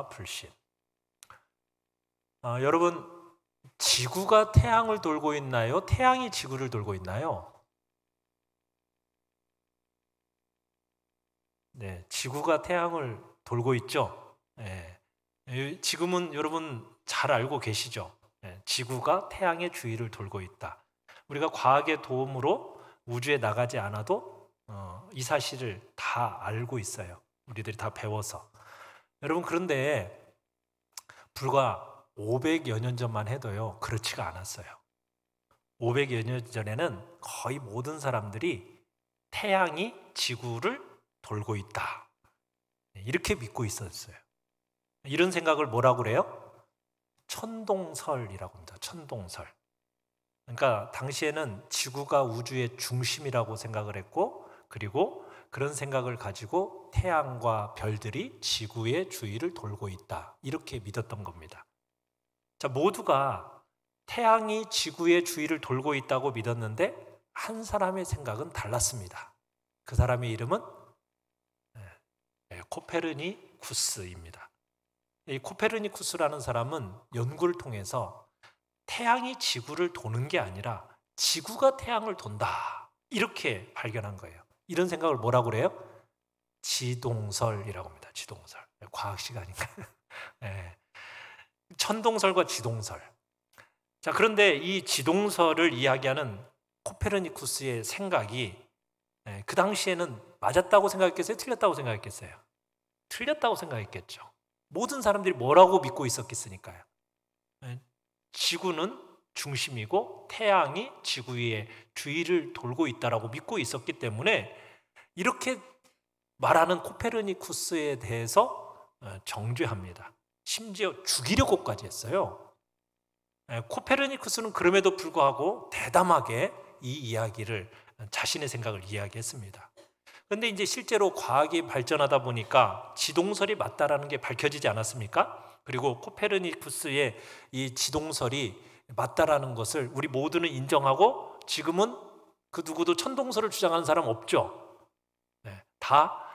불신. 여러분, 지구가 태양을 돌고 있나요? 태양이 지구를 돌고 있나요? 네, 지구가 태양을 돌고 있죠. 네. 지금은 여러분 잘 알고 계시죠? 네, 지구가 태양의 주위를 돌고 있다. 우리가 과학의 도움으로 우주에 나가지 않아도 이 사실을 다 알고 있어요. 우리들이 다 배워서. 여러분, 그런데 불과 500여 년 전만 해도요, 그렇지가 않았어요. 500여 년 전에는 거의 모든 사람들이 태양이 지구를 돌고 있다, 이렇게 믿고 있었어요. 이런 생각을 뭐라고 그래요? 천동설이라고 합니다. 천동설. 그러니까 당시에는 지구가 우주의 중심이라고 생각을 했고, 그리고 그런 생각을 가지고 태양과 별들이 지구의 주위를 돌고 있다, 이렇게 믿었던 겁니다. 자, 모두가 태양이 지구의 주위를 돌고 있다고 믿었는데 한 사람의 생각은 달랐습니다. 그 사람의 이름은 코페르니쿠스입니다. 이 코페르니쿠스라는 사람은 연구를 통해서 태양이 지구를 도는 게 아니라 지구가 태양을 돈다, 이렇게 발견한 거예요. 이런 생각을 뭐라고 그래요? 지동설이라고 합니다. 지동설. 과학 시간인가요? 네. 천동설과 지동설. 자, 그런데 이 지동설을 이야기하는 코페르니쿠스의 생각이 그 당시에는 맞았다고 생각했겠어요? 틀렸다고 생각했겠어요? 틀렸다고 생각했겠죠. 모든 사람들이 뭐라고 믿고 있었겠으니까요. 지구는 중심이고 태양이 지구 위에 주위를 돌고 있다라고 믿고 있었기 때문에 이렇게 말하는 코페르니쿠스에 대해서 정죄합니다. 심지어 죽이려고까지 했어요. 코페르니쿠스는 그럼에도 불구하고 대담하게 이 이야기를, 자신의 생각을 이야기했습니다. 그런데 이제 실제로 과학이 발전하다 보니까 지동설이 맞다라는 게 밝혀지지 않았습니까? 그리고 코페르니쿠스의 이 지동설이 맞다라는 것을 우리 모두는 인정하고, 지금은 그 누구도 천동설을 주장하는 사람 없죠. 다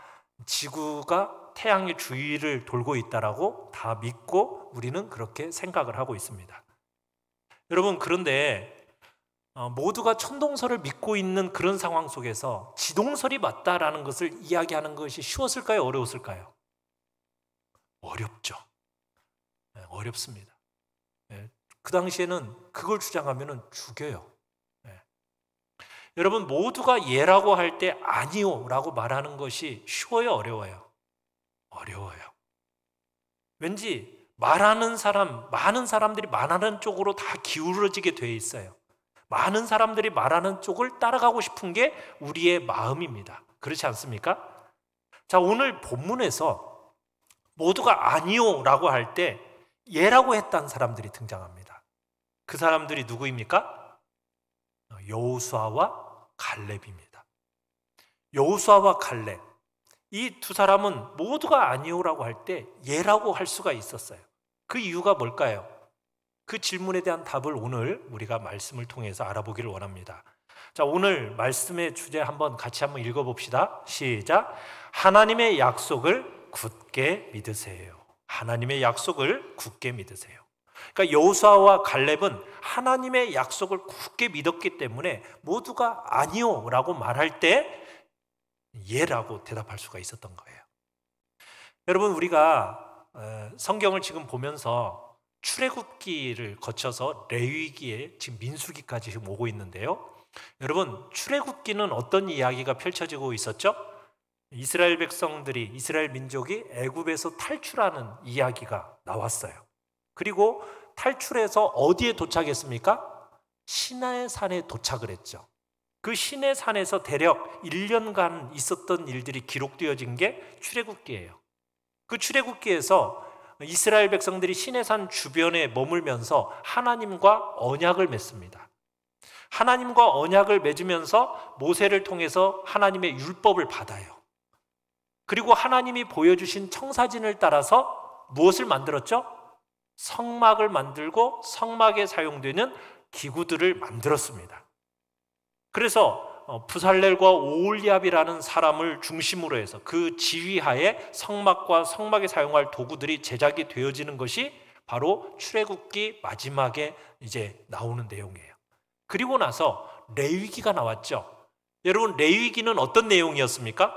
지구가 태양의 주위를 돌고 있다라고 다 믿고 우리는 그렇게 생각을 하고 있습니다. 여러분, 그런데 모두가 천동설을 믿고 있는 그런 상황 속에서 지동설이 맞다라는 것을 이야기하는 것이 쉬웠을까요? 어려웠을까요? 어렵죠. 어렵습니다. 그 당시에는 그걸 주장하면 죽여요. 여러분, 모두가 예라고 할 때 아니요 라고 말하는 것이 쉬워요? 어려워요? 어려워요. 왠지 말하는 사람, 많은 사람들이 말하는 쪽으로 다 기울어지게 돼 있어요. 많은 사람들이 말하는 쪽을 따라가고 싶은 게 우리의 마음입니다. 그렇지 않습니까? 자, 오늘 본문에서 모두가 아니요 라고 할 때 예라고 했던 사람들이 등장합니다. 그 사람들이 누구입니까? 여호수아와 갈렙입니다. 여호수아와 갈렙, 이 두 사람은 모두가 아니요라고 할 때 예라고 할 수가 있었어요. 그 이유가 뭘까요? 그 질문에 대한 답을 오늘 우리가 말씀을 통해서 알아보기를 원합니다. 자, 오늘 말씀의 주제 같이 한번 읽어봅시다. 시작. 하나님의 약속을 굳게 믿으세요. 하나님의 약속을 굳게 믿으세요. 그러니까 여호수아와 갈렙은 하나님의 약속을 굳게 믿었기 때문에 모두가 아니요 라고 말할 때 예라고 대답할 수가 있었던 거예요. 여러분, 우리가 성경을 지금 보면서 출애굽기를 거쳐서 레위기에 지금 민수기까지 지금 오고 있는데요. 여러분, 출애굽기는 어떤 이야기가 펼쳐지고 있었죠? 이스라엘 백성들이, 이스라엘 민족이 애굽에서 탈출하는 이야기가 나왔어요. 그리고 탈출해서 어디에 도착했습니까? 시내 산에 도착을 했죠. 그 시내 산에서 대략 1년간 있었던 일들이 기록되어진 게 출애굽기예요. 그 출애굽기에서 이스라엘 백성들이 시내산 주변에 머물면서 하나님과 언약을 맺습니다. 하나님과 언약을 맺으면서 모세를 통해서 하나님의 율법을 받아요. 그리고 하나님이 보여주신 청사진을 따라서 무엇을 만들었죠? 성막을 만들고 성막에 사용되는 기구들을 만들었습니다. 그래서 부살렐과 오홀리압이라는 사람을 중심으로 해서 그 지휘하에 성막과 성막에 사용할 도구들이 제작이 되어지는 것이 바로 출애굽기 마지막에 이제 나오는 내용이에요. 그리고 나서 레위기가 나왔죠. 여러분, 레위기는 어떤 내용이었습니까?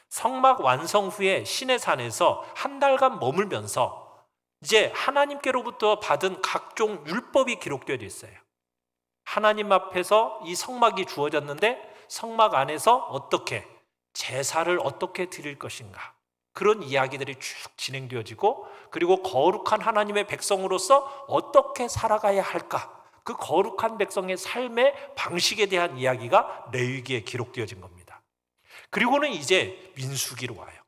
성막 완성 후에 시내산에서 한 달간 머물면서 이제 하나님께로부터 받은 각종 율법이 기록되어 있어요. 하나님 앞에서 이 성막이 주어졌는데 성막 안에서 어떻게 제사를 어떻게 드릴 것인가, 그런 이야기들이 쭉 진행되어지고, 그리고 거룩한 하나님의 백성으로서 어떻게 살아가야 할까, 그 거룩한 백성의 삶의 방식에 대한 이야기가 레위기에 기록되어진 겁니다. 그리고는 이제 민수기로 와요.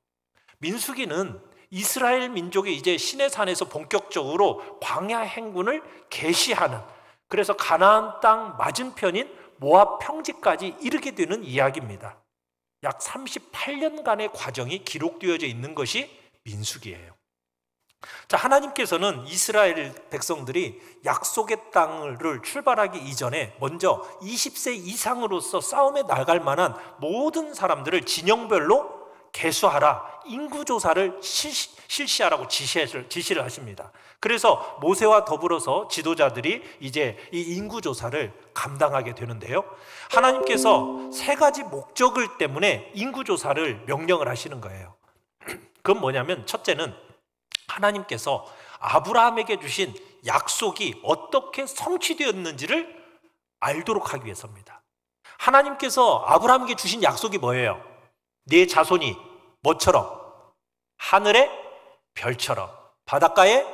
민수기는 이스라엘 민족이 이제 시내산에서 본격적으로 광야 행군을 개시하는, 그래서 가나안 땅 맞은편인 모압 평지까지 이르게 되는 이야기입니다. 약 38년간의 과정이 기록되어져 있는 것이 민수기예요. 자, 하나님께서는 이스라엘 백성들이 약속의 땅을 출발하기 이전에 먼저 20세 이상으로서 싸움에 나갈 만한 모든 사람들을 진영별로 계수하라, 인구조사를 실시하라고 지시를 하십니다. 그래서 모세와 더불어서 지도자들이 이제 이 인구조사를 감당하게 되는데요, 하나님께서 세 가지 목적을 때문에 인구조사를 명령을 하시는 거예요. 그건 뭐냐면, 첫째는 하나님께서 아브라함에게 주신 약속이 어떻게 성취되었는지를 알도록 하기 위해서입니다. 하나님께서 아브라함에게 주신 약속이 뭐예요? 네 자손이 뭐처럼? 하늘의 별처럼, 바닷가의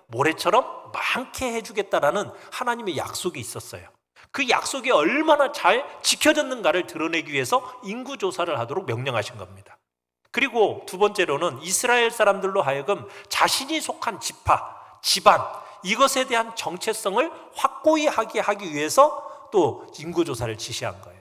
모래처럼 많게 해주겠다라는 하나님의 약속이 있었어요. 그 약속이 얼마나 잘 지켜졌는가를 드러내기 위해서 인구조사를 하도록 명령하신 겁니다. 그리고 두 번째로는 이스라엘 사람들로 하여금 자신이 속한 지파, 집안, 이것에 대한 정체성을 확고히 하기 위해서 또 인구조사를 지시한 거예요.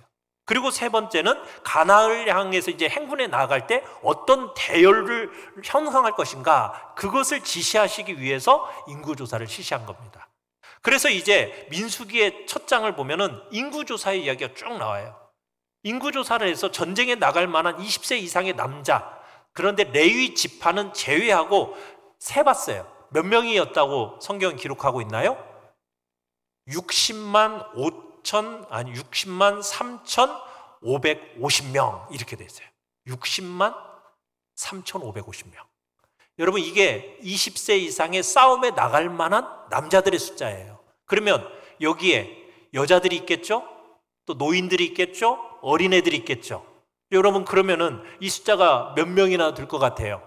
그리고 세 번째는 가나안을 향해서 이제 행군에 나아갈 때 어떤 대열을 형성할 것인가, 그것을 지시하시기 위해서 인구조사를 실시한 겁니다. 그래서 이제 민수기의 첫 장을 보면은 인구조사의 이야기가 쭉 나와요. 인구조사를 해서 전쟁에 나갈 만한 20세 이상의 남자, 그런데 레위 지파는 제외하고 세봤어요. 몇 명이었다고 성경은 기록하고 있나요? 60만 3,550명 이렇게 돼 있어요. 60만 3,550명. 여러분, 이게 20세 이상의 싸움에 나갈 만한 남자들의 숫자예요. 그러면 여기에 여자들이 있겠죠? 또 노인들이 있겠죠? 어린애들이 있겠죠? 여러분, 그러면은 이 숫자가 몇 명이나 될 것 같아요?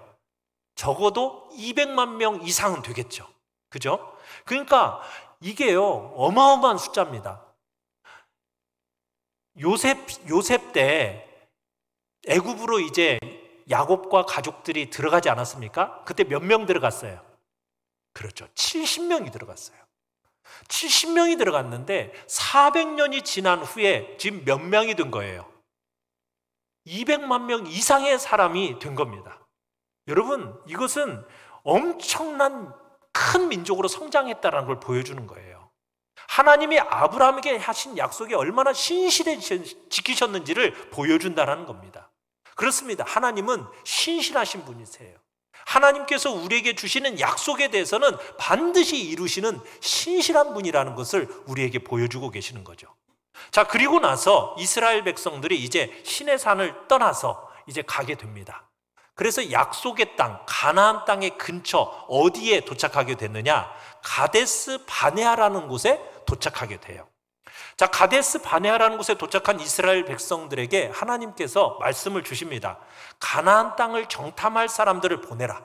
적어도 200만 명 이상은 되겠죠. 그죠? 그러니까 이게요, 어마어마한 숫자입니다. 요셉 때 애굽으로 이제 야곱과 가족들이 들어가지 않았습니까? 그때 몇 명 들어갔어요? 그렇죠, 70명이 들어갔어요. 70명이 들어갔는데 400년이 지난 후에 지금 몇 명이 된 거예요? 200만 명 이상의 사람이 된 겁니다. 여러분, 이것은 엄청난 큰 민족으로 성장했다는 걸 보여주는 거예요. 하나님이 아브라함에게 하신 약속이 얼마나 신실해 지키셨는지를 보여준다는 겁니다. 그렇습니다. 하나님은 신실하신 분이세요. 하나님께서 우리에게 주시는 약속에 대해서는 반드시 이루시는 신실한 분이라는 것을 우리에게 보여주고 계시는 거죠. 자, 그리고 나서 이스라엘 백성들이 이제 시내산을 떠나서 이제 가게 됩니다. 그래서 약속의 땅, 가나안 땅의 근처 어디에 도착하게 됐느냐? 가데스 바네아라는 곳에 도착하게 돼요. 자, 가데스 바네아라는 곳에 도착한 이스라엘 백성들에게 하나님께서 말씀을 주십니다. 가나안 땅을 정탐할 사람들을 보내라.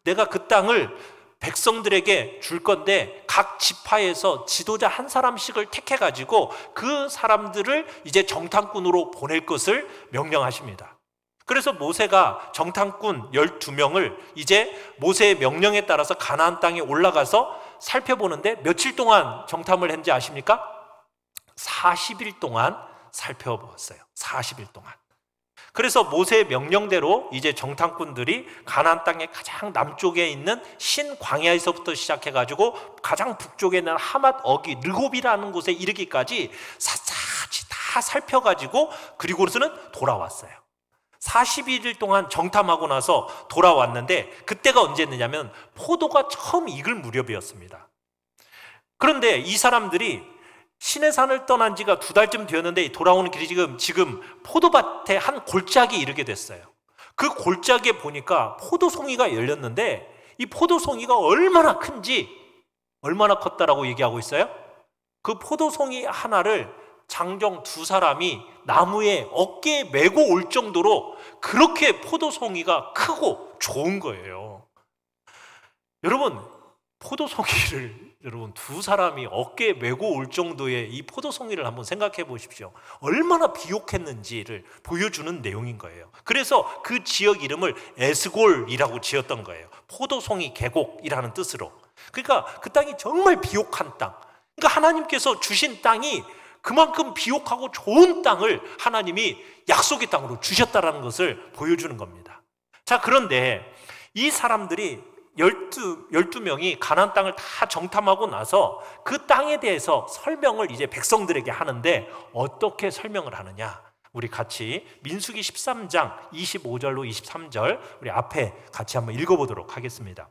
내가 그 땅을 백성들에게 줄 건데 각 지파에서 지도자 한 사람씩을 택해가지고 그 사람들을 이제 정탐꾼으로 보낼 것을 명령하십니다. 그래서 모세가 정탐꾼 12명을 이제 모세의 명령에 따라서 가나안 땅에 올라가서 살펴보는데 며칠 동안 정탐을 했는지 아십니까? 40일 동안 살펴보았어요. 40일 동안. 그래서 모세의 명령대로 이제 정탐꾼들이 가나안 땅의 가장 남쪽에 있는 신광야에서부터 시작해가지고 가장 북쪽에 있는 하맛 어기 르곱이라는 곳에 이르기까지 샅샅이 다 다 살펴가지고 그리고서는 돌아왔어요. 41일 동안 정탐하고 나서 돌아왔는데 그때가 언제였느냐면 포도가 처음 익을 무렵이었습니다. 그런데 이 사람들이 시내산을 떠난 지가 2달쯤 되었는데 돌아오는 길이 지금 포도밭에 한 골짜기에 이르게 됐어요. 그 골짜기에 보니까 포도송이가 열렸는데 이 포도송이가 얼마나 큰지, 얼마나 컸다라고 얘기하고 있어요? 그 포도송이 하나를 장정 2사람이 나무에 어깨에 메고 올 정도로 그렇게 포도송이가 크고 좋은 거예요. 여러분, 포도송이를 2사람이 어깨에 메고 올 정도의 이 포도송이를 한번 생각해 보십시오. 얼마나 비옥했는지를 보여주는 내용인 거예요. 그래서 그 지역 이름을 에스골이라고 지었던 거예요. 포도송이 계곡이라는 뜻으로. 그러니까 그 땅이 정말 비옥한 땅. 그러니까 하나님께서 주신 땅이 그만큼 비옥하고 좋은 땅을 하나님이 약속의 땅으로 주셨다는 것을 보여주는 겁니다. 자, 그런데 이 사람들이 12명이 가나안 땅을 다 정탐하고 나서 그 땅에 대해서 설명을 이제 백성들에게 하는데 어떻게 설명을 하느냐? 우리 같이 민수기 13장 25절로 23절 우리 앞에 같이 한번 읽어보도록 하겠습니다.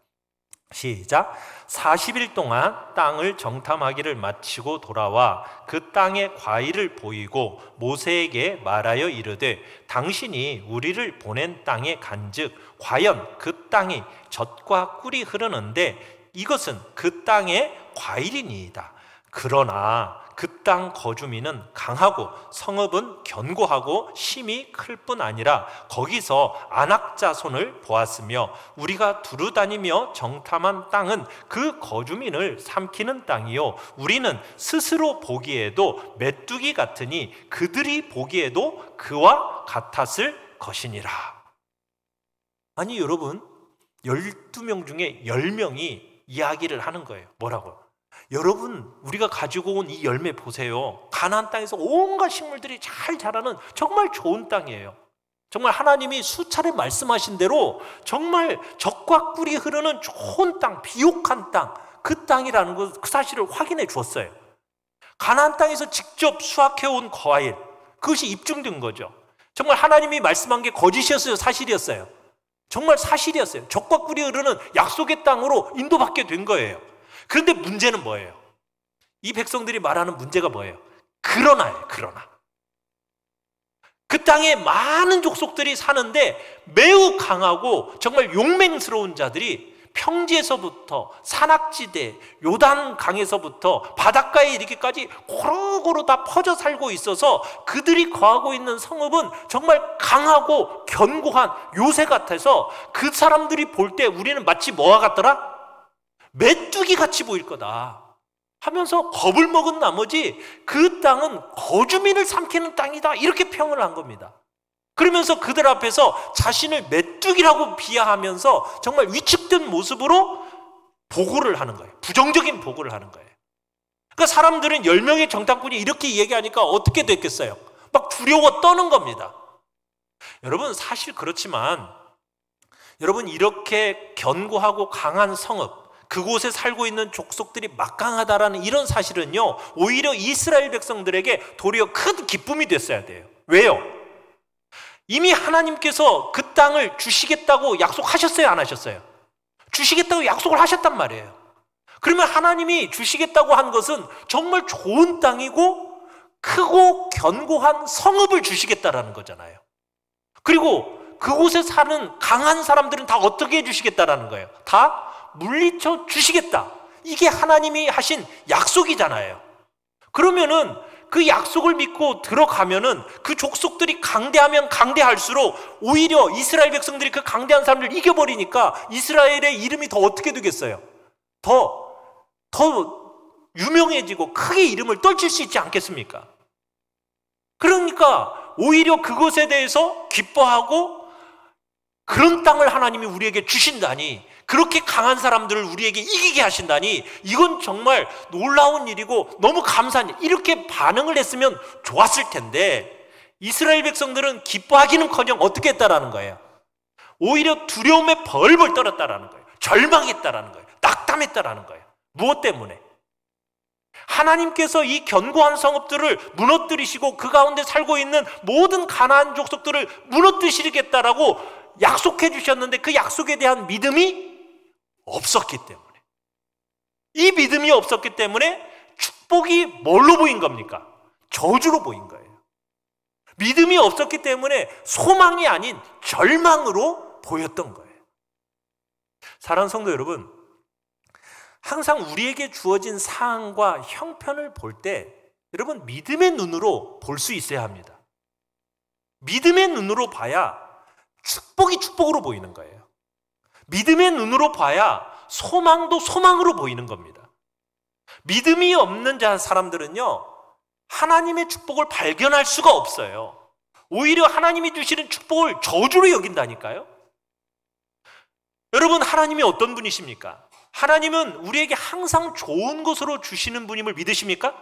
시작. 40일 동안 땅을 정탐하기를 마치고 돌아와 그 땅의 과일을 보이고 모세에게 말하여 이르되 당신이 우리를 보낸 땅에 간즉 과연 그 땅이 젖과 꿀이 흐르는데 이것은 그 땅의 과일이니이다. 그러나 그 땅 거주민은 강하고 성읍은 견고하고 심이 클 뿐 아니라 거기서 안악 자손을 보았으며 우리가 두루다니며 정탐한 땅은 그 거주민을 삼키는 땅이요 우리는 스스로 보기에도 메뚜기 같으니 그들이 보기에도 그와 같았을 것이니라. 아니 여러분, 12명 중에 10명이 이야기를 하는 거예요. 뭐라고요? 여러분, 우리가 가지고 온 이 열매 보세요. 가나안 땅에서 온갖 식물들이 잘 자라는 정말 좋은 땅이에요. 정말 하나님이 수차례 말씀하신 대로 정말 젖과 꿀이 흐르는 좋은 땅, 비옥한 땅, 그 땅이라는 것, 그 사실을 확인해 주었어요. 가나안 땅에서 직접 수확해온 과일, 그것이 입증된 거죠. 정말 하나님이 말씀한 게 거짓이었어요? 사실이었어요? 정말 사실이었어요. 젖과 꿀이 흐르는 약속의 땅으로 인도받게 된 거예요. 그런데 문제는 뭐예요? 이 백성들이 말하는 문제가 뭐예요? 그러나예요. 그러나 그 땅에 많은 족속들이 사는데 매우 강하고 정말 용맹스러운 자들이 평지에서부터 산악지대, 요단강에서부터 바닷가에 이르기까지 고루고루 다 퍼져 살고 있어서 그들이 거하고 있는 성읍은 정말 강하고 견고한 요새 같아서 그 사람들이 볼 때 우리는 마치 뭐와 같더라? 메뚜기 같이 보일 거다 하면서 겁을 먹은 나머지 그 땅은 거주민을 삼키는 땅이다 이렇게 평을 한 겁니다. 그러면서 그들 앞에서 자신을 메뚜기라고 비하하면서 정말 위축된 모습으로 보고를 하는 거예요. 부정적인 보고를 하는 거예요. 그러니까 사람들은 10명의 정탐꾼이 이렇게 얘기하니까 어떻게 됐겠어요? 막 두려워 떠는 겁니다. 여러분, 사실 그렇지만 여러분, 이렇게 견고하고 강한 성읍, 그곳에 살고 있는 족속들이 막강하다라는 이런 사실은요, 오히려 이스라엘 백성들에게 도리어 큰 기쁨이 됐어야 돼요. 왜요? 이미 하나님께서 그 땅을 주시겠다고 약속하셨어요? 안 하셨어요? 주시겠다고 약속을 하셨단 말이에요. 그러면 하나님이 주시겠다고 한 것은 정말 좋은 땅이고 크고 견고한 성읍을 주시겠다라는 거잖아요. 그리고 그곳에 사는 강한 사람들은 다 어떻게 해주시겠다라는 거예요? 다 물리쳐 주시겠다. 이게 하나님이 하신 약속이잖아요. 그러면은 그 약속을 믿고 들어가면은 그 족속들이 강대하면 강대할수록 오히려 이스라엘 백성들이 그 강대한 사람들을 이겨버리니까 이스라엘의 이름이 더 어떻게 되겠어요? 더 유명해지고 크게 이름을 떨칠 수 있지 않겠습니까? 그러니까 오히려 그것에 대해서 기뻐하고 그런 땅을 하나님이 우리에게 주신다니, 그렇게 강한 사람들을 우리에게 이기게 하신다니, 이건 정말 놀라운 일이고 너무 감사한 일, 이렇게 반응을 했으면 좋았을 텐데 이스라엘 백성들은 기뻐하기는커녕 어떻게 했다라는 거예요? 오히려 두려움에 벌벌 떨었다라는 거예요. 절망했다라는 거예요. 낙담했다라는 거예요. 무엇 때문에? 하나님께서 이 견고한 성읍들을 무너뜨리시고 그 가운데 살고 있는 모든 가나안 족속들을 무너뜨리시겠다라고 약속해 주셨는데 그 약속에 대한 믿음이 없었기 때문에, 이 믿음이 없었기 때문에 축복이 뭘로 보인 겁니까? 저주로 보인 거예요. 믿음이 없었기 때문에 소망이 아닌 절망으로 보였던 거예요. 사랑하는 성도 여러분, 항상 우리에게 주어진 상황과 형편을 볼 때 여러분 믿음의 눈으로 볼 수 있어야 합니다. 믿음의 눈으로 봐야 축복이 축복으로 보이는 거예요. 믿음의 눈으로 봐야 소망도 소망으로 보이는 겁니다. 믿음이 없는 사람들은요, 하나님의 축복을 발견할 수가 없어요. 오히려 하나님이 주시는 축복을 저주로 여긴다니까요. 여러분, 하나님이 어떤 분이십니까? 하나님은 우리에게 항상 좋은 것으로 주시는 분임을 믿으십니까?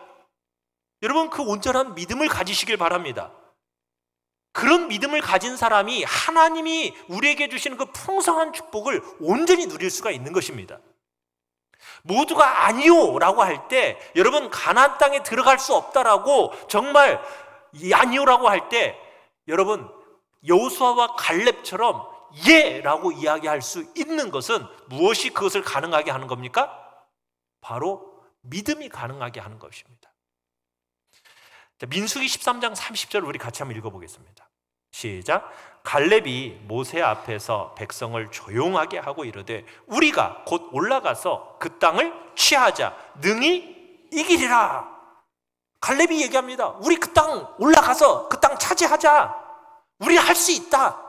여러분, 그 온전한 믿음을 가지시길 바랍니다. 그런 믿음을 가진 사람이 하나님이 우리에게 주시는 그 풍성한 축복을 온전히 누릴 수가 있는 것입니다. 모두가 아니요 라고 할 때, 여러분 가나안 땅에 들어갈 수 없다라고 정말 아니요라고 할 때, 여러분 여호수아와 갈렙처럼 예 라고 이야기할 수 있는 것은 무엇이 그것을 가능하게 하는 겁니까? 바로 믿음이 가능하게 하는 것입니다. 민수기 13장 30절을 우리 같이 한번 읽어보겠습니다. 시작. 갈렙이 모세 앞에서 백성을 조용하게 하고 이르되 우리가 곧 올라가서 그 땅을 취하자 능히 이기리라. 갈렙이 얘기합니다. 우리 그 땅 올라가서 그 땅 차지하자. 우리 할 수 있다.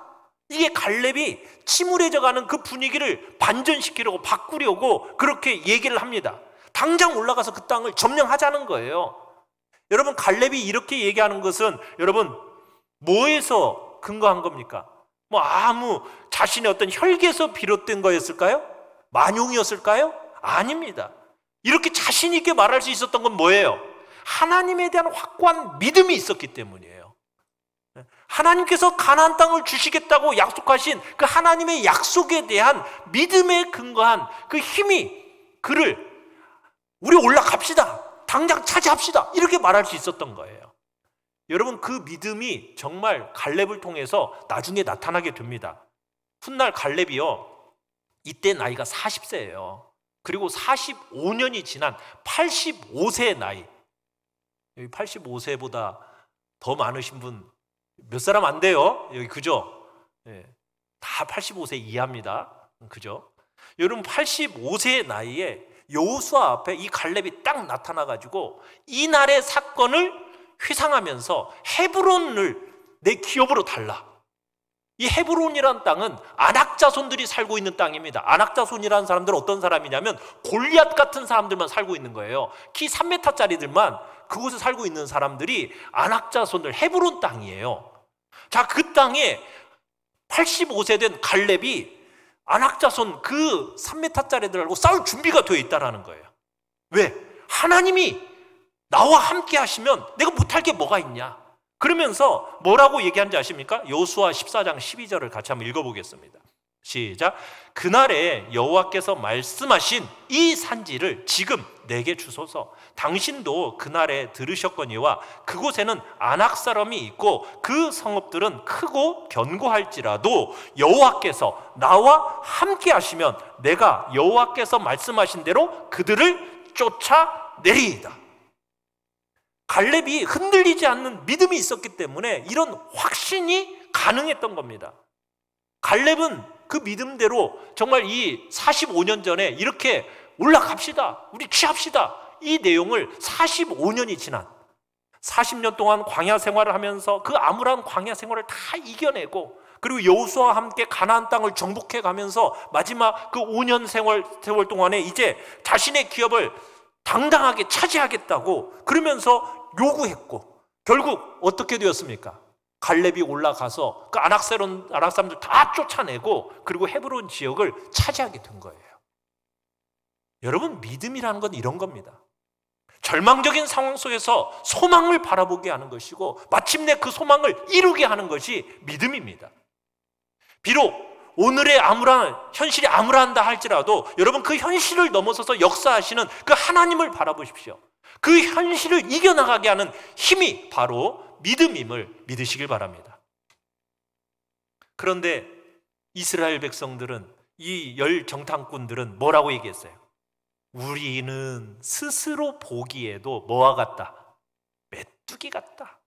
이게 갈렙이 침울해져가는 그 분위기를 반전시키려고 바꾸려고 그렇게 얘기를 합니다. 당장 올라가서 그 땅을 점령하자는 거예요. 여러분, 갈렙이 이렇게 얘기하는 것은 여러분 뭐에서 근거한 겁니까? 아무 자신의 어떤 혈기에서 비롯된 거였을까요? 만용이었을까요? 아닙니다. 이렇게 자신 있게 말할 수 있었던 건 뭐예요? 하나님에 대한 확고한 믿음이 있었기 때문이에요. 하나님께서 가나안 땅을 주시겠다고 약속하신 그 하나님의 약속에 대한 믿음에 근거한 그 힘이 그를 우리 올라갑시다. 당장 차지합시다. 이렇게 말할 수 있었던 거예요. 여러분, 그 믿음이 정말 갈렙을 통해서 나중에 나타나게 됩니다. 훗날 갈렙이요, 이때 나이가 40세예요. 그리고 45년이 지난 85세의 나이. 여기 85세보다 더 많으신 분 몇 사람 안 돼요? 여기 그죠? 네. 다 85세 이하입니다. 그죠? 여러분, 85세의 나이에 여호수아 앞에 이 갈렙이 딱 나타나가지고 이날의 사건을 회상하면서 헤브론을 내 기업으로 달라. 이 헤브론이라는 땅은 아낙 자손들이 살고 있는 땅입니다. 아낙 자손이라는 사람들은 어떤 사람이냐면 골리앗 같은 사람들만 살고 있는 거예요. 키 3m짜리들만 그곳에 살고 있는 사람들이 아낙 자손들, 헤브론 땅이에요. 자, 그 땅에 85세 된 갈렙이 아낙 자손 그 3m짜리들하고 싸울 준비가 되어 있다는 거예요. 왜? 하나님이 나와 함께 하시면 내가 못할 게 뭐가 있냐. 그러면서 뭐라고 얘기하는지 아십니까? 여호수아 14장 12절을 같이 한번 읽어보겠습니다. 시작. 그날에 여호와께서 말씀하신 이 산지를 지금 내게 주소서. 당신도 그날에 들으셨거니와 그곳에는 아낙 사람이 있고 그 성읍들은 크고 견고할지라도 여호와께서 나와 함께 하시면 내가 여호와께서 말씀하신 대로 그들을 쫓아내리이다. 갈렙이 흔들리지 않는 믿음이 있었기 때문에 이런 확신이 가능했던 겁니다. 갈렙은 그 믿음대로 정말 이 45년 전에 이렇게 올라갑시다, 우리 취합시다, 이 내용을 45년이 지난 40년 동안 광야 생활을 하면서 그 암울한 광야 생활을 다 이겨내고, 그리고 여호수아와 함께 가나안 땅을 정복해 가면서 마지막 그 5년 세월 동안에 이제 자신의 기업을 당당하게 차지하겠다고 그러면서 요구했고, 결국 어떻게 되었습니까? 갈렙이 올라가서 그 아낙 사람들 다 쫓아내고 그리고 헤브론 지역을 차지하게 된 거예요. 여러분, 믿음이라는 건 이런 겁니다. 절망적인 상황 속에서 소망을 바라보게 하는 것이고 마침내 그 소망을 이루게 하는 것이 믿음입니다. 비록 오늘의 현실이 암울한다 할지라도 여러분, 그 현실을 넘어서서 역사하시는 그 하나님을 바라보십시오. 그 현실을 이겨나가게 하는 힘이 바로 믿음임을 믿으시길 바랍니다. 그런데 이스라엘 백성들은, 이 열 정탐꾼들은 뭐라고 얘기했어요? 우리는 스스로 보기에도 뭐와 같다? 메뚜기 같다.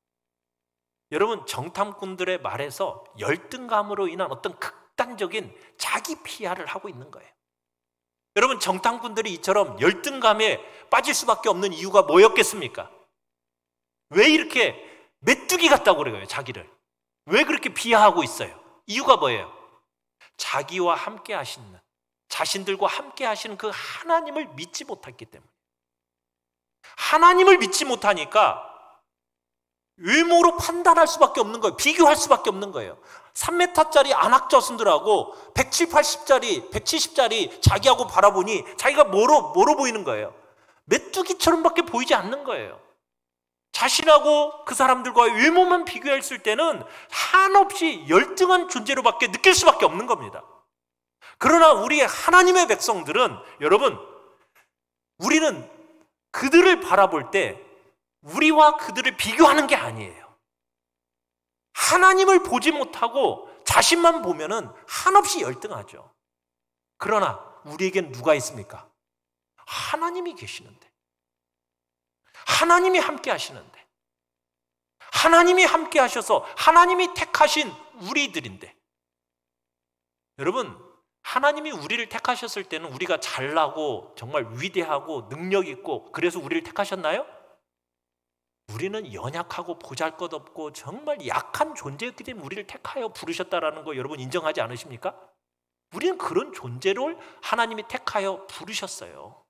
여러분, 정탐꾼들의 말에서 열등감으로 인한 어떤 극단적인 자기 PR을 하고 있는 거예요. 여러분, 정탐꾼들이 이처럼 열등감에 빠질 수밖에 없는 이유가 뭐였겠습니까? 왜 이렇게 메뚜기 같다고 그래요, 자기를? 왜 그렇게 비하하고 있어요? 이유가 뭐예요? 자기와 함께 하시는, 자신들과 함께 하시는 그 하나님을 믿지 못했기 때문에. 하나님을 믿지 못하니까 외모로 판단할 수밖에 없는 거예요. 비교할 수밖에 없는 거예요. 3m짜리 안악자손들하고 170, 80짜리, 170짜리 자기하고 바라보니 자기가 뭐로 보이는 거예요? 메뚜기처럼밖에 보이지 않는 거예요. 자신하고 그 사람들과의 외모만 비교했을 때는 한없이 열등한 존재로밖에 느낄 수밖에 없는 겁니다. 그러나 우리의 하나님의 백성들은, 여러분, 우리는 그들을 바라볼 때 우리와 그들을 비교하는 게 아니에요. 하나님을 보지 못하고 자신만 보면은 한없이 열등하죠. 그러나 우리에겐 누가 있습니까? 하나님이 계시는데, 하나님이 함께 하시는데, 하나님이 함께 하셔서 하나님이 택하신 우리들인데, 여러분, 하나님이 우리를 택하셨을 때는 우리가 잘나고 정말 위대하고 능력 있고 그래서 우리를 택하셨나요? 우리는 연약하고 보잘것없고 정말 약한 존재였기 때문에 우리를 택하여 부르셨다라는 거 여러분 인정하지 않으십니까? 우리는 그런 존재를 하나님이 택하여 부르셨어요.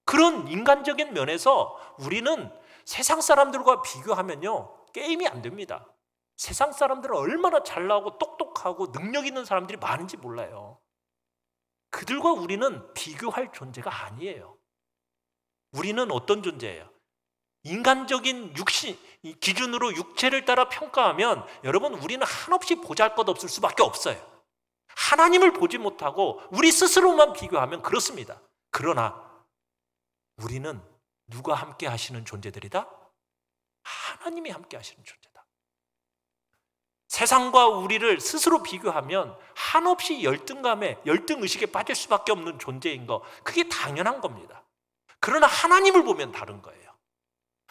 그런 인간적인 면에서 우리는 세상 사람들과 비교하면요, 게임이 안 됩니다. 세상 사람들은 얼마나 잘나고 똑똑하고 능력 있는 사람들이 많은지 몰라요. 그들과 우리는 비교할 존재가 아니에요. 우리는 어떤 존재예요? 인간적인 육신 기준으로 육체를 따라 평가하면 여러분, 우리는 한없이 보잘것없을 수밖에 없어요. 하나님을 보지 못하고 우리 스스로만 비교하면 그렇습니다. 그러나 우리는 누가 함께 하시는 존재들이다? 하나님이 함께 하시는 존재다. 세상과 우리를 스스로 비교하면 한없이 열등의식에 빠질 수밖에 없는 존재인 거, 그게 당연한 겁니다. 그러나 하나님을 보면 다른 거예요.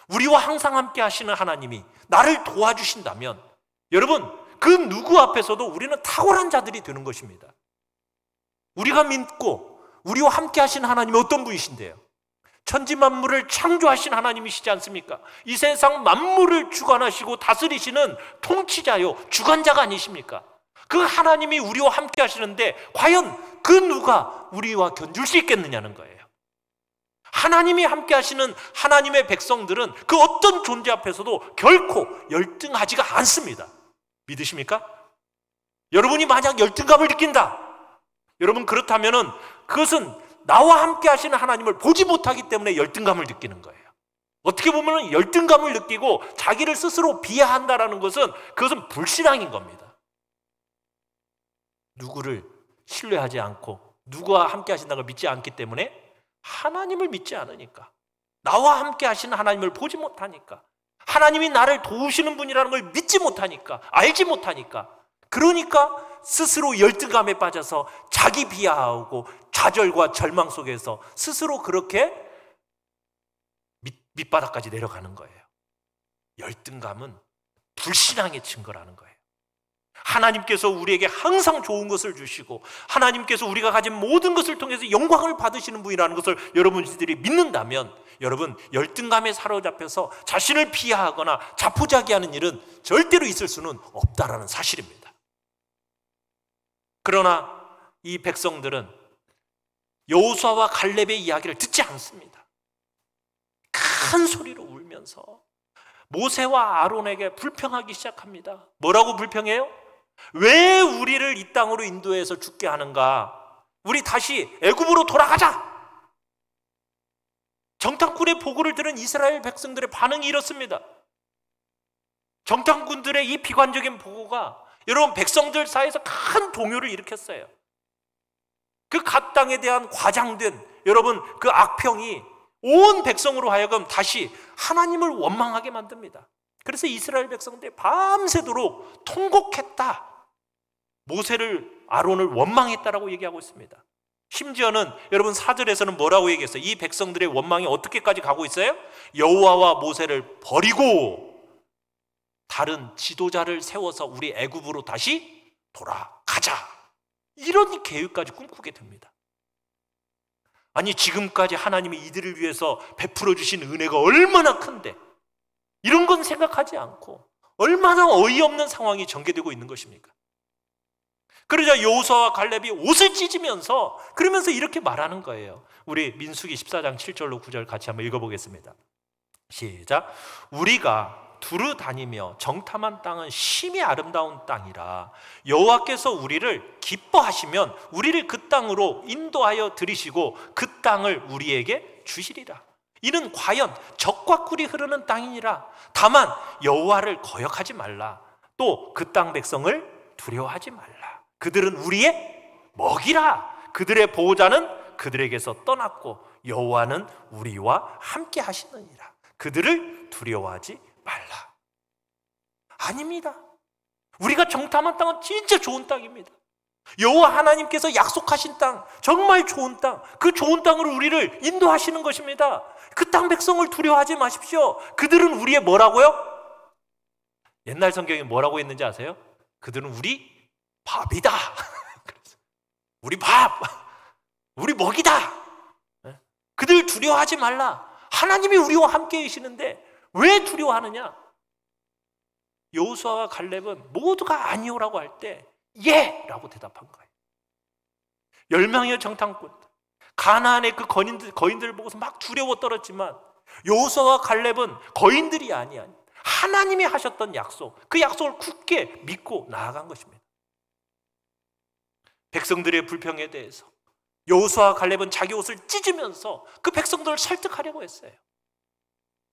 우리와 항상 함께 하시는 하나님이 나를 도와주신다면 여러분, 그 누구 앞에서도 우리는 탁월한 자들이 되는 것입니다. 우리가 믿고 우리와 함께 하시는 하나님이 어떤 분이신데요? 천지 만물을 창조하신 하나님이시지 않습니까? 이 세상 만물을 주관하시고 다스리시는 통치자요, 주관자가 아니십니까? 그 하나님이 우리와 함께 하시는데 과연 그 누가 우리와 견줄 수 있겠느냐는 거예요. 하나님이 함께 하시는 하나님의 백성들은 그 어떤 존재 앞에서도 결코 열등하지가 않습니다. 믿으십니까? 여러분이 만약 열등감을 느낀다, 여러분 그렇다면은 그것은 나와 함께 하시는 하나님을 보지 못하기 때문에 열등감을 느끼는 거예요. 어떻게 보면 열등감을 느끼고 자기를 스스로 비하한다라는 것은 그것은 불신앙인 겁니다. 누구를 신뢰하지 않고 누구와 함께 하신다는 걸 믿지 않기 때문에, 하나님을 믿지 않으니까, 나와 함께 하시는 하나님을 보지 못하니까, 하나님이 나를 도우시는 분이라는 걸 믿지 못하니까, 알지 못하니까, 그러니까 스스로 열등감에 빠져서 자기 비하하고 좌절과 절망 속에서 스스로 그렇게 밑바닥까지 내려가는 거예요. 열등감은 불신앙의 증거라는 거예요. 하나님께서 우리에게 항상 좋은 것을 주시고 하나님께서 우리가 가진 모든 것을 통해서 영광을 받으시는 분이라는 것을 여러분들이 믿는다면, 여러분, 열등감에 사로잡혀서 자신을 비하하거나 자포자기하는 일은 절대로 있을 수는 없다라는 사실입니다. 그러나 이 백성들은 여호수아와 갈렙의 이야기를 듣지 않습니다. 큰 소리로 울면서 모세와 아론에게 불평하기 시작합니다. 뭐라고 불평해요? 왜 우리를 이 땅으로 인도해서 죽게 하는가? 우리 다시 애굽으로 돌아가자. 정탐꾼의 보고를 들은 이스라엘 백성들의 반응이 이렇습니다. 정탐꾼들의 이 비관적인 보고가 여러분 백성들 사이에서 큰 동요를 일으켰어요. 그 각 땅에 대한 과장된 여러분 그 악평이 온 백성으로 하여금 다시 하나님을 원망하게 만듭니다. 그래서 이스라엘 백성들이 밤새도록 통곡했다. 모세를, 아론을 원망했다라고 얘기하고 있습니다. 심지어는 여러분 4절에서는 뭐라고 얘기했어요? 이 백성들의 원망이 어떻게까지 가고 있어요? 여호와와 모세를 버리고 다른 지도자를 세워서 우리 애굽으로 다시 돌아가자. 이런 계획까지 꿈꾸게 됩니다. 아니, 지금까지 하나님이 이들을 위해서 베풀어 주신 은혜가 얼마나 큰데 이런 건 생각하지 않고 얼마나 어이없는 상황이 전개되고 있는 것입니까? 그러자 여호수아와 갈렙이 옷을 찢으면서 그러면서 이렇게 말하는 거예요. 우리 민수기 14장 7절로 9절 같이 한번 읽어보겠습니다. 시작. 우리가 두루 다니며 정탐한 땅은 심히 아름다운 땅이라 여호와께서 우리를 기뻐하시면 우리를 그 땅으로 인도하여 들이시고 그 땅을 우리에게 주시리라. 이는 과연 젖과 꿀이 흐르는 땅이니라. 다만 여호와를 거역하지 말라. 또 그 땅 백성을 두려워하지 말라. 그들은 우리의 먹이라. 그들의 보호자는 그들에게서 떠났고 여호와는 우리와 함께 하시느니라. 그들을 두려워하지 말라. 아닙니다. 우리가 정탐한 땅은 진짜 좋은 땅입니다. 여호와 하나님께서 약속하신 땅, 정말 좋은 땅, 그 좋은 땅으로 우리를 인도하시는 것입니다. 그 땅 백성을 두려워하지 마십시오. 그들은 우리의 뭐라고요? 옛날 성경에 뭐라고 했는지 아세요? 그들은 우리 밥이다. 우리 밥, 우리 먹이다. 그들 두려워하지 말라. 하나님이 우리와 함께 계시는데 왜 두려워하느냐? 여호수아와 갈렙은 모두가 아니오라고 할 때 예! 라고 대답한 거예요. 10명의 정탐꾼, 가나안의 그 거인들을 보고서 막 두려워 떨었지만 여호수아와 갈렙은 거인들이 아니야. 하나님이 하셨던 약속, 그 약속을 굳게 믿고 나아간 것입니다. 백성들의 불평에 대해서 여호수아와 갈렙은 자기 옷을 찢으면서 그 백성들을 설득하려고 했어요.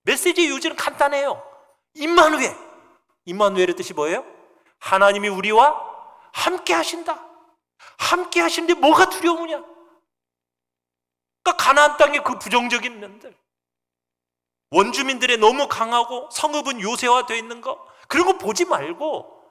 메시지의 요지는 간단해요. 임마누엘. 임마누엘의 뜻이 뭐예요? 하나님이 우리와 함께 하신다. 함께 하시는데 뭐가 두려우냐? 그러니까 가나안 땅의 그 부정적인 면들, 원주민들의 너무 강하고 성읍은 요새화되어 있는 거, 그런 거 보지 말고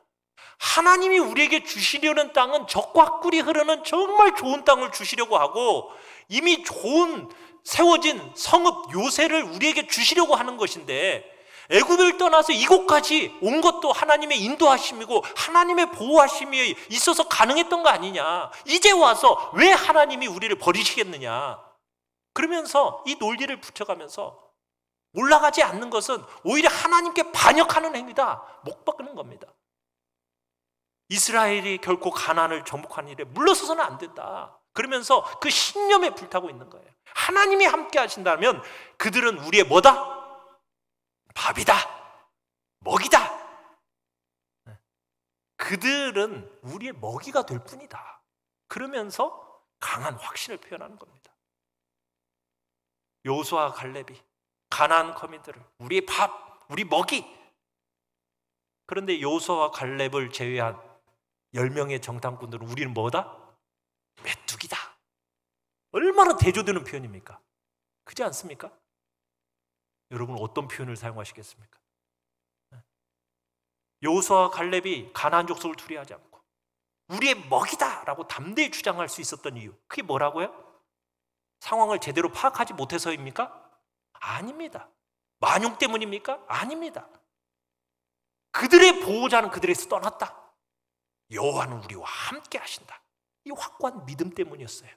하나님이 우리에게 주시려는 땅은 젖과 꿀이 흐르는 정말 좋은 땅을 주시려고 하고 이미 좋은 세워진 성읍 요새를 우리에게 주시려고 하는 것인데 애굽을 떠나서 이곳까지 온 것도 하나님의 인도하심이고 하나님의 보호하심이 있어서 가능했던 거 아니냐. 이제 와서 왜 하나님이 우리를 버리시겠느냐. 그러면서 이 논리를 붙여가면서 올라가지 않는 것은 오히려 하나님께 반역하는 행위다. 못 박는 겁니다. 이스라엘이 결코 가나안을 정복하는 일에 물러서서는 안 된다. 그러면서 그 신념에 불타고 있는 거예요. 하나님이 함께 하신다면 그들은 우리의 뭐다? 밥이다. 먹이다. 그들은 우리의 먹이가 될 뿐이다. 그러면서 강한 확신을 표현하는 겁니다. 여호수아와 갈렙이 가나안 거민들을 우리의 밥, 우리 먹이. 그런데 여호수아와 갈렙을 제외한 10명의 정탐꾼들은 우리는 뭐다? 메뚜기다. 얼마나 대조되는 표현입니까? 그렇지 않습니까? 여러분 어떤 표현을 사용하시겠습니까? 여호수아와 갈렙이 가나안 족속을 두려워하지 않고 우리의 먹이다라고 담대히 주장할 수 있었던 이유, 그게 뭐라고요? 상황을 제대로 파악하지 못해서입니까? 아닙니다. 만용 때문입니까? 아닙니다. 그들의 보호자는 그들에게서 떠났다. 여호와는 우리와 함께 하신다. 이 확고한 믿음 때문이었어요.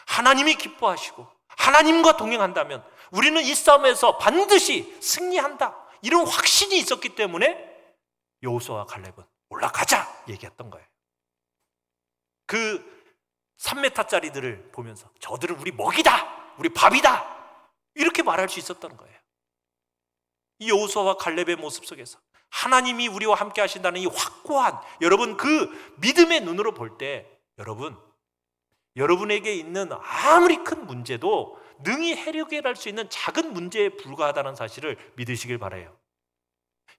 하나님이 기뻐하시고 하나님과 동행한다면 우리는 이 싸움에서 반드시 승리한다. 이런 확신이 있었기 때문에 여호수아와 갈렙은 올라가자 얘기했던 거예요. 그 3m짜리들을 보면서 저들은 우리 먹이다, 우리 밥이다 이렇게 말할 수 있었던 거예요. 이 여호수아와 갈렙의 모습 속에서 하나님이 우리와 함께 하신다는 이 확고한, 여러분 그 믿음의 눈으로 볼 때 여러분에게 있는 아무리 큰 문제도 능히 해결할 수 있는 작은 문제에 불과하다는 사실을 믿으시길 바라요.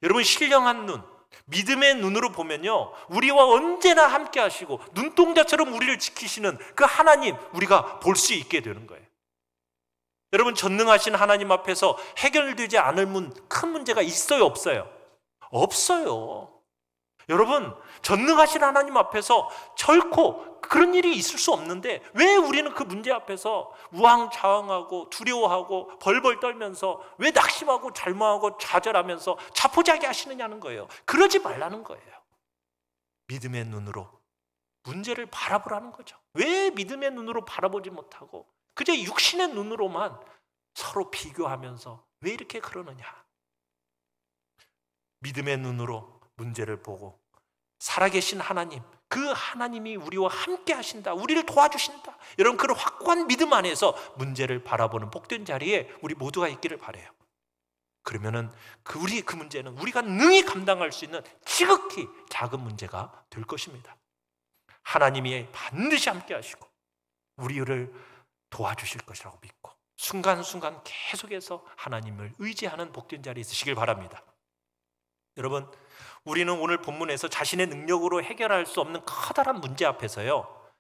여러분 신령한 눈, 믿음의 눈으로 보면요 우리와 언제나 함께 하시고 눈동자처럼 우리를 지키시는 그 하나님 우리가 볼 수 있게 되는 거예요. 여러분, 전능하신 하나님 앞에서 해결되지 않을 큰 문제가 있어요, 없어요? 없어요. 여러분, 전능하신 하나님 앞에서 결코 그런 일이 있을 수 없는데 왜 우리는 그 문제 앞에서 우왕좌왕하고 두려워하고 벌벌 떨면서 왜 낙심하고 절망하고 좌절하면서 자포자기 하시느냐는 거예요. 그러지 말라는 거예요. 믿음의 눈으로 문제를 바라보라는 거죠. 왜 믿음의 눈으로 바라보지 못하고 그저 육신의 눈으로만 서로 비교하면서 왜 이렇게 그러느냐? 믿음의 눈으로 문제를 보고 살아계신 하나님, 그 하나님이 우리와 함께 하신다, 우리를 도와주신다, 이런 그런 확고한 믿음 안에서 문제를 바라보는 복된 자리에 우리 모두가 있기를 바라요. 그러면은 그 문제는 우리가 능히 감당할 수 있는 지극히 작은 문제가 될 것입니다. 하나님이 반드시 함께 하시고 우리를 도와주실 것이라고 믿고 순간순간 계속해서 하나님을 의지하는 복된 자리에 있으시길 바랍니다. 여러분, 우리는 오늘 본문에서 자신의 능력으로 해결할 수 없는 커다란 문제 앞에서요,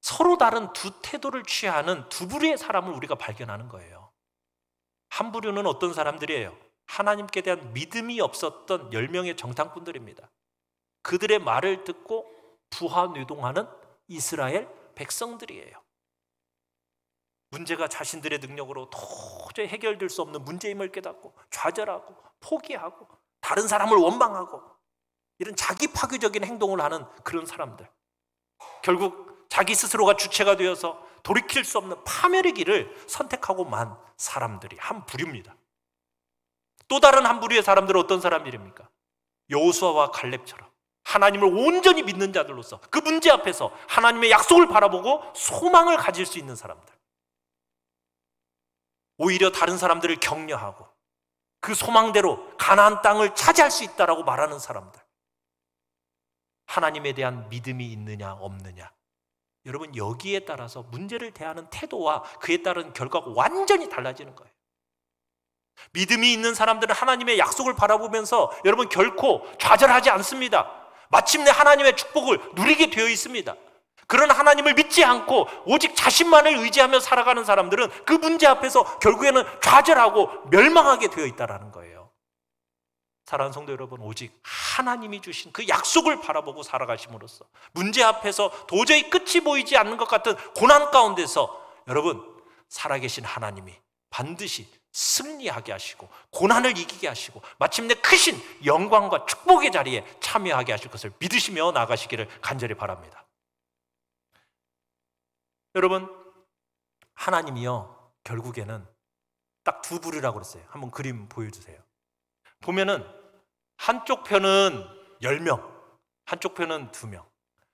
서로 다른 두 태도를 취하는 두 부류의 사람을 우리가 발견하는 거예요. 한 부류는 어떤 사람들이에요? 하나님께 대한 믿음이 없었던 10명의 정탐꾼들입니다. 그들의 말을 듣고 부하뇌동하는 이스라엘 백성들이에요. 문제가 자신들의 능력으로 도저히 해결될 수 없는 문제임을 깨닫고 좌절하고 포기하고 다른 사람을 원망하고 이런 자기 파괴적인 행동을 하는 그런 사람들, 결국 자기 스스로가 주체가 되어서 돌이킬 수 없는 파멸의 길을 선택하고 만 사람들이 한 부류입니다. 또 다른 한 부류의 사람들은 어떤 사람들입니까? 여호수아와 갈렙처럼 하나님을 온전히 믿는 자들로서 그 문제 앞에서 하나님의 약속을 바라보고 소망을 가질 수 있는 사람들, 오히려 다른 사람들을 격려하고 그 소망대로 가나안 땅을 차지할 수 있다라고 말하는 사람들, 하나님에 대한 믿음이 있느냐 없느냐, 여러분, 여기에 따라서 문제를 대하는 태도와 그에 따른 결과가 완전히 달라지는 거예요. 믿음이 있는 사람들은 하나님의 약속을 바라보면서 여러분 결코 좌절하지 않습니다. 마침내 하나님의 축복을 누리게 되어 있습니다. 그런 하나님을 믿지 않고 오직 자신만을 의지하며 살아가는 사람들은 그 문제 앞에서 결국에는 좌절하고 멸망하게 되어 있다는 거예요. 사랑하는 성도 여러분, 오직 하나님이 주신 그 약속을 바라보고 살아가심으로써 문제 앞에서 도저히 끝이 보이지 않는 것 같은 고난 가운데서 여러분, 살아계신 하나님이 반드시 승리하게 하시고 고난을 이기게 하시고 마침내 크신 영광과 축복의 자리에 참여하게 하실 것을 믿으시며 나가시기를 간절히 바랍니다. 여러분, 하나님이요, 결국에는 딱 두 부류라고 그랬어요. 한번 그림 보여주세요. 보면은 한쪽 편은 10명, 한쪽 편은 2명.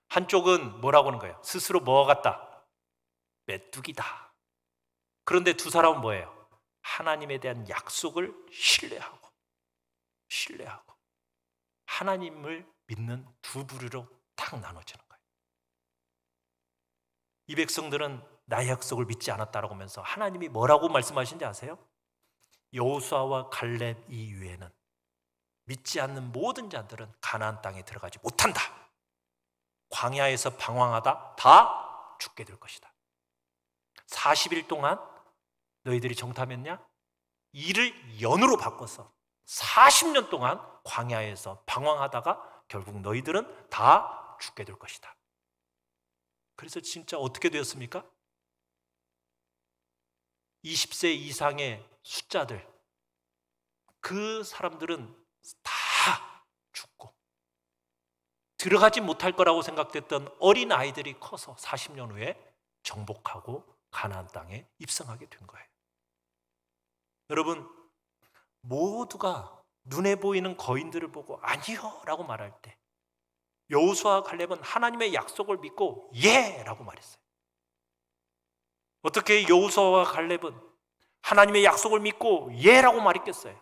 한쪽은 뭐라고 하는 거예요? 스스로 뭐 같다? 메뚜기다. 그런데 두 사람은 뭐예요? 하나님에 대한 약속을 신뢰하고 하나님을 믿는 두 부류로 딱 나눠지는 거예요. 이 백성들은 나의 약속을 믿지 않았다라고 하면서 하나님이 뭐라고 말씀하신지 아세요? 여호수아와 갈렙 이외에는 믿지 않는 모든 자들은 가나안 땅에 들어가지 못한다. 광야에서 방황하다 다 죽게 될 것이다. 40일 동안 너희들이 정탐했냐? 이를 연으로 바꿔서 40년 동안 광야에서 방황하다가 결국 너희들은 다 죽게 될 것이다. 그래서 진짜 어떻게 되었습니까? 20세 이상의 숫자들, 그 사람들은 다 죽고 들어가지 못할 거라고 생각됐던 어린 아이들이 커서 40년 후에 정복하고 가나안 땅에 입성하게 된 거예요. 여러분, 모두가 눈에 보이는 거인들을 보고 아니요 라고 말할 때 여호수아와 갈렙은 하나님의 약속을 믿고 예 라고 말했어요. 어떻게 여호수아와 갈렙은 하나님의 약속을 믿고 예 라고 말했겠어요?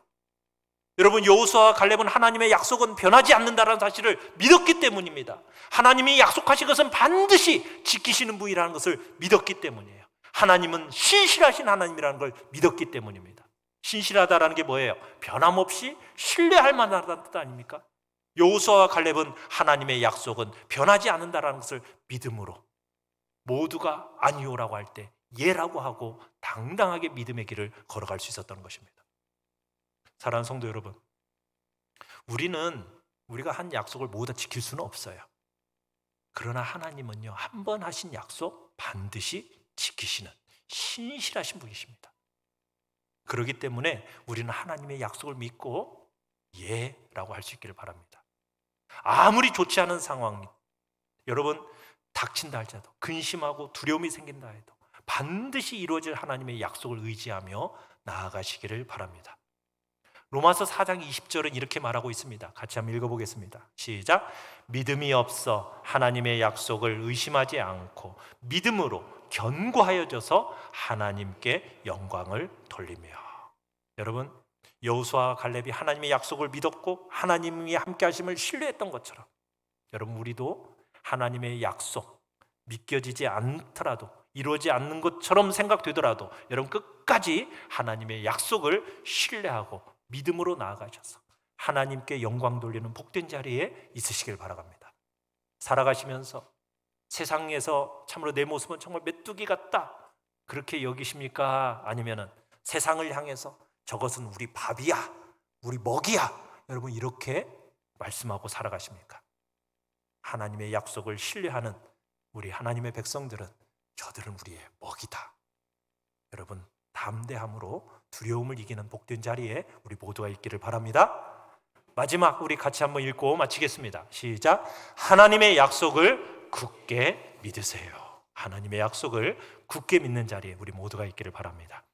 여러분, 여호수아와 갈렙은 하나님의 약속은 변하지 않는다는 사실을 믿었기 때문입니다. 하나님이 약속하신 것은 반드시 지키시는 분이라는 것을 믿었기 때문이에요. 하나님은 신실하신 하나님이라는 걸 믿었기 때문입니다. 신실하다라는 게 뭐예요? 변함없이 신뢰할 만하다는 뜻 아닙니까? 여호수아와 갈렙은 하나님의 약속은 변하지 않는다는 것을 믿음으로 모두가 아니오라고 할 때 예라고 하고 당당하게 믿음의 길을 걸어갈 수 있었던 것입니다. 사랑하는 성도 여러분, 우리가 한 약속을 모두 지킬 수는 없어요. 그러나 하나님은요, 한 번 하신 약속 반드시 지키시는 신실하신 분이십니다. 그렇기 때문에 우리는 하나님의 약속을 믿고 예라고 할 수 있기를 바랍니다. 아무리 좋지 않은 상황, 여러분 닥친다 할지라도, 근심하고 두려움이 생긴다 해도 반드시 이루어질 하나님의 약속을 의지하며 나아가시기를 바랍니다. 로마서 4장 20절은 이렇게 말하고 있습니다. 같이 한번 읽어보겠습니다. 시작. 믿음이 없어 하나님의 약속을 의심하지 않고 믿음으로 견고하여져서 하나님께 영광을 돌리며. 여러분, 여호수아와 갈렙이 하나님의 약속을 믿었고 하나님이 함께 하심을 신뢰했던 것처럼, 여러분 우리도 하나님의 약속 믿겨지지 않더라도, 이루어지지 않는 것처럼 생각되더라도 여러분 끝까지 하나님의 약속을 신뢰하고 믿음으로 나아가셔서 하나님께 영광 돌리는 복된 자리에 있으시길 바라갑니다. 살아가시면서 세상에서 참으로 내 모습은 정말 메뚜기 같다, 그렇게 여기십니까? 아니면은 세상을 향해서 저것은 우리 밥이야, 우리 먹이야, 여러분 이렇게 말씀하고 살아가십니까? 하나님의 약속을 신뢰하는 우리 하나님의 백성들은 저들은 우리의 먹이다. 여러분 담대함으로 두려움을 이기는 복된 자리에 우리 모두가 있기를 바랍니다. 마지막 우리 같이 한번 읽고 마치겠습니다. 시작. 하나님의 약속을 굳게 믿으세요. 하나님의 약속을 굳게 믿는 자리에 우리 모두가 있기를 바랍니다.